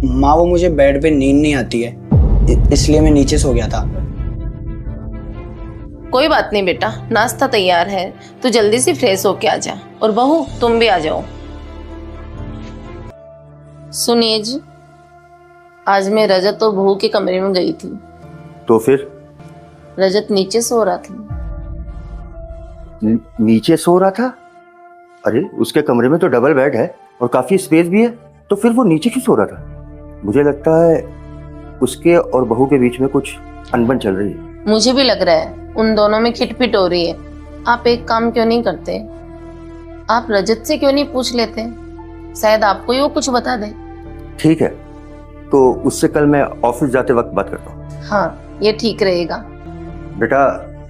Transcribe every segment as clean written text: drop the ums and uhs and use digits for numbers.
माँ वो मुझे बेड पे नींद नहीं आती है, इसलिए मैं नीचे सो गया था। कोई बात नहीं बेटा, नाश्ता तैयार है, तू जल्दी से फ्रेश होके आ जा। और बहू तुम भी आ जाओ। सुनिए जी, आज मैं रजत और बहू के कमरे में गई थी। तो फिर? रजत नीचे सो रहा था। नीचे सो रहा था? अरे उसके कमरे में तो डबल बेड है और काफी स्पेस भी है, तो फिर वो नीचे क्यों सो रहा था? मुझे लगता है उसके और बहू के बीच में कुछ अनबन चल रही है। मुझे भी लग रहा है उन दोनों में खिटपिट हो रही है। आप एक काम क्यों नहीं करते, आप रजत से क्यों नहीं पूछ लेते, शायद आपको ही वो कुछ बता दे। ठीक है, तो उससे कल मैं ऑफिस जाते वक्त बात करता हूँ। हाँ, ये ठीक रहेगा। बेटा,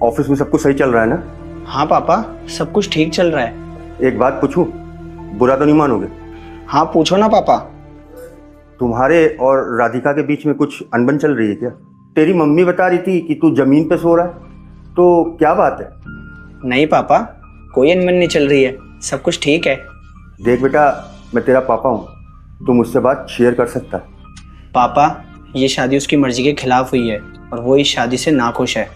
ऑफिस में सब कुछ सही चल रहा है ना? हाँ पापा, सब कुछ ठीक चल रहा है। एक बात पूछूं, बुरा तो नहीं मानोगे? हाँ पूछो ना पापा। तुम्हारे और राधिका के बीच में कुछ अनबन चल रही है क्या? तेरी मम्मी बता रही थी कि तू जमीन पे सो रहा है, तो क्या बात है? नहीं पापा, कोई अनबन नहीं चल रही है, सब कुछ ठीक है। देख बेटा, मैं तेरा पापा हूँ, तू मुझसे बात शेयर कर सकता है। पापा, ये शादी उसकी मर्जी के खिलाफ हुई है और वो इस शादी से नाखुश है।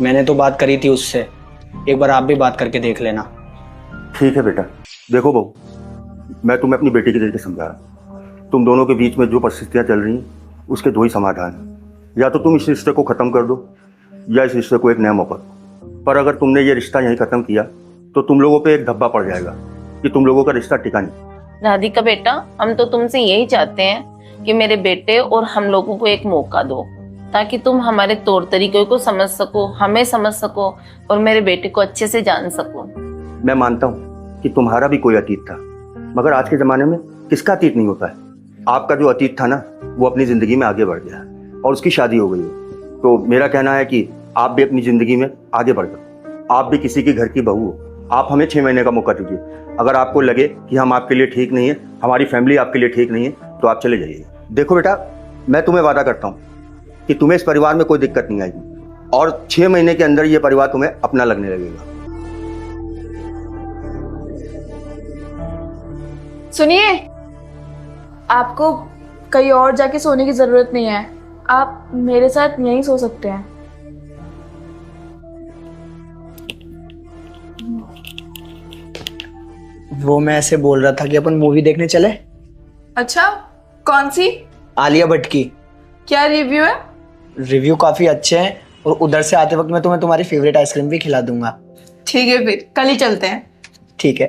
मैंने तो बात करी थी उससे, एक बार आप भी बात करके देख लेना। ठीक है बेटा। देखो बहू, मैं तुम्हें अपनी बेटी के तरीके समझा रहा। तुम दोनों के बीच में जो परिस्थितियाँ चल रही हैं उसके दो ही समाधान हैं। या तो तुम इस रिश्ते को ख़त्म कर दो या इस रिश्ते को एक नया मौका दो। पर अगर तुमने ये रिश्ता यहीं ख़त्म किया तो तुम लोगों पे एक धब्बा पड़ जाएगा कि तुम लोगों का रिश्ता टिका नहीं। राधिका बेटा, हम तो तुमसे यही चाहते हैं कि मेरे बेटे और हम लोगों को एक मौका दो, ताकि तुम हमारे तौर तरीकों को समझ सको, हमें समझ सको और मेरे बेटे को अच्छे से जान सको। मैं मानता हूँ कि तुम्हारा भी कोई अतीत था, मगर आज के ज़माने में किसका अतीत नहीं होता है। आपका जो अतीत था ना, वो अपनी ज़िंदगी में आगे बढ़ गया और उसकी शादी हो गई है। तो मेरा कहना है कि आप भी अपनी ज़िंदगी में आगे बढ़ जाओ। आप भी किसी के घर की बहू हो। आप हमें 6 महीने का मौका दीजिए। अगर आपको लगे कि हम आपके लिए ठीक नहीं है, हमारी फैमिली आपके लिए ठीक नहीं है, तो आप चले जाइए। देखो बेटा, मैं तुम्हें वादा करता हूँ कि तुम्हें इस परिवार में कोई दिक्कत नहीं आएगी और 6 महीने के अंदर ये परिवार तुम्हें अपना लगने लगेगा। सुनिए, आपको कहीं और जाके सोने की जरूरत नहीं है, आप मेरे साथ यहीं सो सकते हैं। वो मैं ऐसे बोल रहा था कि अपन मूवी देखने चले। अच्छा, कौन सी? आलिया भट्ट की। क्या रिव्यू है? रिव्यू काफी अच्छे हैं और उधर से आते वक्त मैं तुम्हें तुम्हारी फेवरेट आइसक्रीम भी खिला दूंगा। ठीक है, फिर कल ही चलते हैं। ठीक है।